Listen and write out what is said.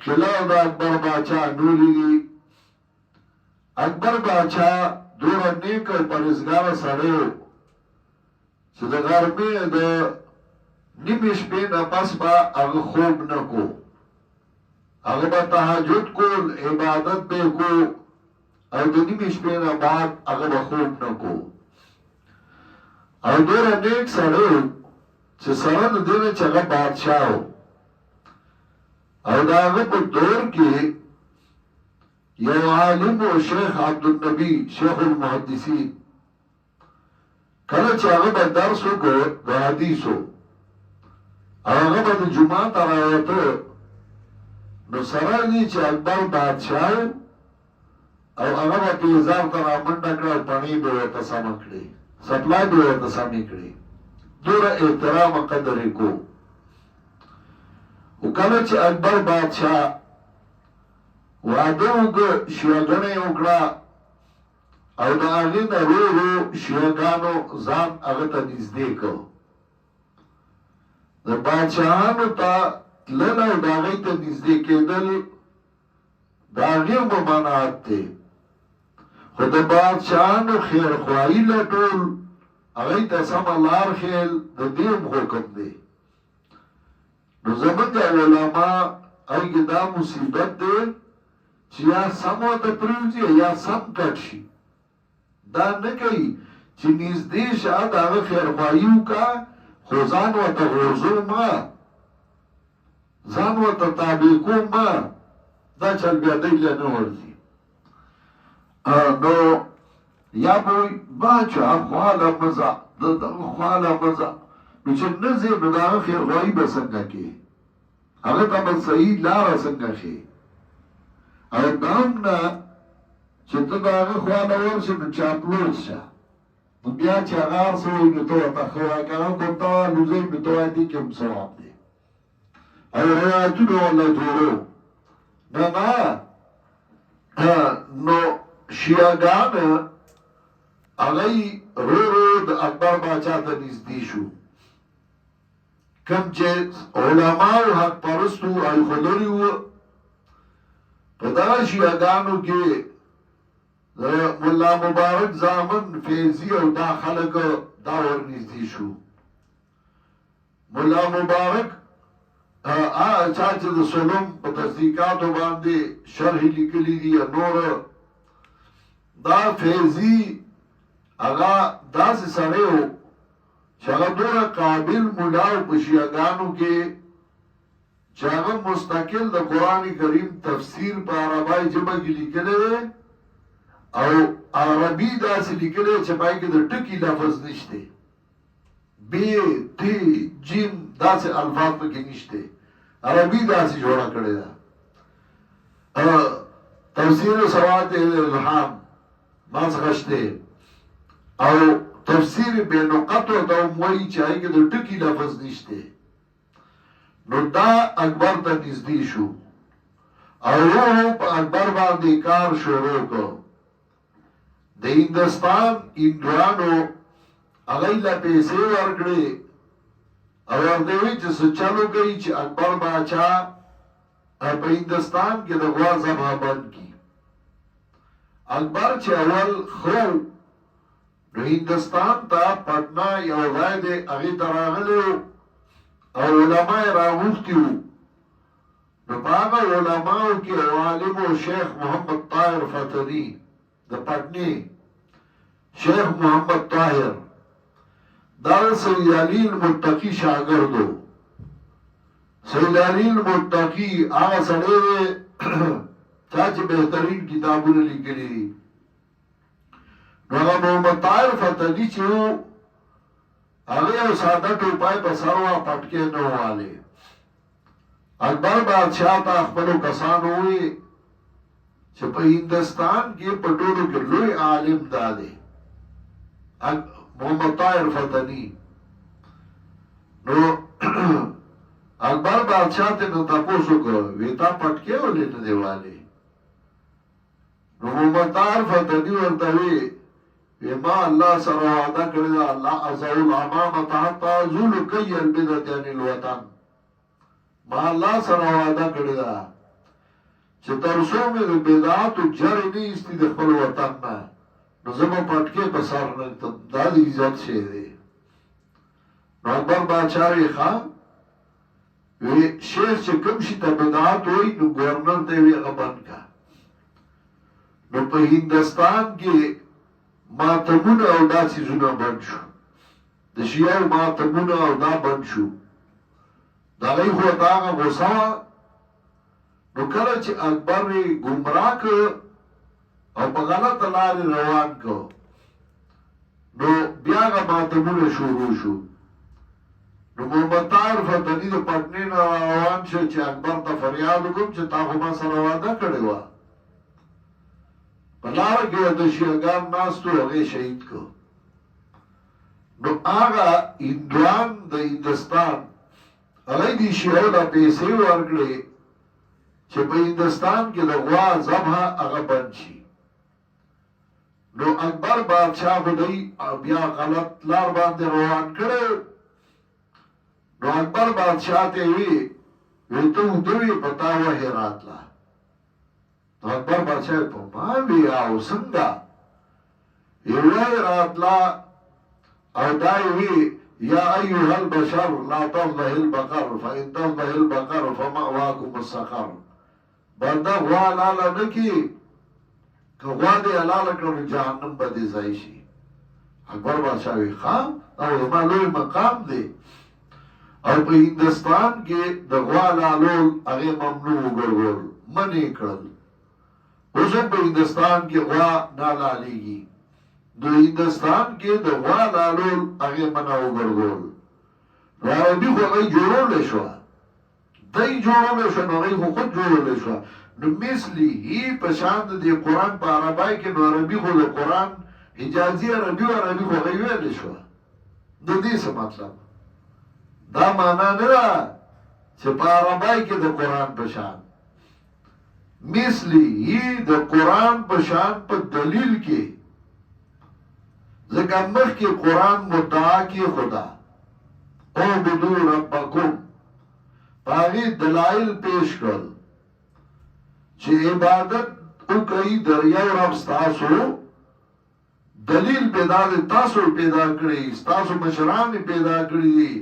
خلاف دا اکبر باچا نوری دی. اکبر باچا دور نیک او پرهیزګار سړی و چې د غرمې د نیمې شپې نه پس به هغه خوب نه کو، هغه به تهجد کول، عبادت به کو، او د نیمې شپې نه بعد هغه به خوب نه کو. او دور نیک سړی و چې سره د دې نه چې هغه بادشاه و. او د هغه په دور کې یو عالم و شیخ عبدالنبی شیخ المحدثین، کله چې هغه به درس وکړو د حدیثو او هغه به د جمعه ته راوته، نو سره دی چې اکبر بادشاه او هغه به پیزار ته رامنډه کړه او پڼې به ورته سمه کړې، سپلای به ورته سمې کړې. دوره احترام قدر یې کو. و کله چې اکبر بادشاه واده وکړه، شیعهګانې یې وکړه او د هغې نه ورو ورو شیعهګانو ځان هغه ته نږدې کړ. د بادشاهانو ته تلل او د هغې ته نږدې کېدل د هغې ممانعت دی، خو د بادشاهانو خیرخواهي لټول، هغې ته سمه لار ښیل د دې هم حکم دی. نو زمونږ علما هغې دا مصیبت دی چې یا سم ورته پرېوځي یا سم کټ شي. دا نه کوي چې نږدې شه د هغه خیرخواهي وکړه، خو ځان ورته غورځو مه، ځان ورته تابع کوم مه. دا چل بیا دی له نه ورځي. نو یا به وایي باچا خواله مزه، د دغه خواله مزه، نو چې نه ځې نو د هغه خیرخواهي به څنګه کوې، هغه ته به صحیح لاره څنګه ښې. او دا هم نه چې ته د هغه خواله ورشې نو چاپلوس شه، نو بیا چې هغه هر څه وایي نو ته ورته ښه وایه، که هغه کوم ته الوزئ نو ته وایه دې کې هم ثواب دی. او روایتونه ورله جوړو. نه نه نو شیعهګان هغوی رو رو د اکبر باچا ته نږدې شو. کم چې علماو حق پرستو ایښودلي وو، په دغه شیعهګانو کې د ملا مبارک زامن فیضي او دا خلک دا ورنږدې شو. ملا مبارک چا چې د سلم په تصدیقاتو باندې شرح لیکلي دي نور، دا فیضي هغه داسې سړی و چې هغه دومره قابل ملا و په شیعهګانو کې چې هغه مستقل د قرآن کریم تفسیر په عربی ژبه کې لیکلی دی، او عربي داسې لیکلی چې پای کې د ټکي لفظ نشته، ب ت جیم داسې الفاظ پکې نشته، عربي داسې جوړه کړې ده. تفسیر سواد الهام ما څخه شته، او تفسیر بے نقط ورته وایي چې هغې کې د ټکي لفظ نشته. نو دا اکبر ته نږدې شو او ورو په اکبر باندې کار شروع کړ. د هندوستان هندوانو هغوی له پیسې ورکړې او ورته وایي چې څه چلو کوي چې اکبر باچا په هندوستان کې د غوا ذبح بند کړي. اکبر چې اول خو نو هندوستان ته پټنا یو ځای دی، هغې ته راغلی او علما یې راغوښتي وو. نو په هغه علماو کې عالم و شیخ محمد طاهر فتحي د پټنې، شیخ محمد طاهر دا سید علي المتقي شاګرد و. سید علي المتقي هغه سړی دی چا چې بهترین کتابونه لیکلي دي. نو هغه محمد طاهر فتحي چې و هغه یو ساده ټوپای په سر وه، پټکې نه ووالې. اکبر بادشاه ته خپلو کسانو ووایي چې په هندوستان کې په ټولو کې لوی عالم دا دی محمد طاهر فتحي. نو اکبر بادشاه ته نو تپوس وکړو، وی تا پټکې ولې نه دی والې؟ نو محمد طاهر فتحي ورته وی ما الله سره وعده کړې ده، الله ازول امامه حتی ازول کی البدعة عن الوطن. ما الله سره وعده کړې ده چې تر څو مې د بدعاتو جرې نه ایستي د خپل وطن نه نو زه به پټکې په سر نه کړم. دا د عزت شی دی. نو اکبر باچا وی ښه وی شیخ چې کوم شي ته بدعات وایي نو ګورنر ته وی هغه بند کا. نو په هندوستان کې ماتمونه او دا څیزونه بند شو. د شیعو ماتمونه او دا بند شو. د هغوی خو ته هغه غوسه وه. نو کله چې اکبر یې ګمراه کړ او په غلطه لارې روان کړ نو بیا هغه ماتمونه شروع شو. نو محمد طاهر فتحي د پټنې نه روان شو چې اکبر ته فریاد وکړم چې تا خو ما سره وعده کړې وه. په لاره کې د شیعهګان ناست وو هغې شهید کړ. نو هغه هندوان د هندوستان هغوی دې شیعو ته پیسې ورکړې چې په هندوستان کې د غوا ذبح هغه بند شي. نو اکبر بادشاہ خو دی بیا غلط لار باندې روان کړی. نو اکبر بادشاہ ته وی ته ودوی په تا وحی راتله. نو اکبر بادشاہ په ما وی او څنګه وحی راتله او دا وی یا ایها البشر لا تذبح البقر فإن تذبح البقر فمأواكم السقر. بنده غوا لاله نه کی که غوا دې حلاله کړو نو جهنم به دې ځای شي. اکبر بادشاہ وی ښه او زما لوی مقام دی. او په هندوستان کې د غوا لالول هغې ممنوع وګرځول منې کړل. اوس هم په هندوستان کې غوا نه لالیږي. د هندوستان کې د غوا لالول هغې منع وګرځول. نو عربي خو هغوی جوړولی شوه دی جوړولی شوه نو هغوی خو خود جوړولی شوه. نو مثلی هی پشان د قرآن په عربی کې نو عربي خو د قرآن حجازي عربي و عربي خو هغوی ویلی شوه. د دې څه مطلب دا معنا نه ده چې په عربی کې د قرآن په شان مثلی هی د قرآن په شان په دلیل کې ځکه مخکې قرآن مدعا کې خدا اعبدوا ربکم په هغې دلایل پیش کړل چې عبادت وکړئ د یو رب ستاسو. دلیل پیدا دی تاسو پیدا کړی ستاسو مشران پیدا کړی دي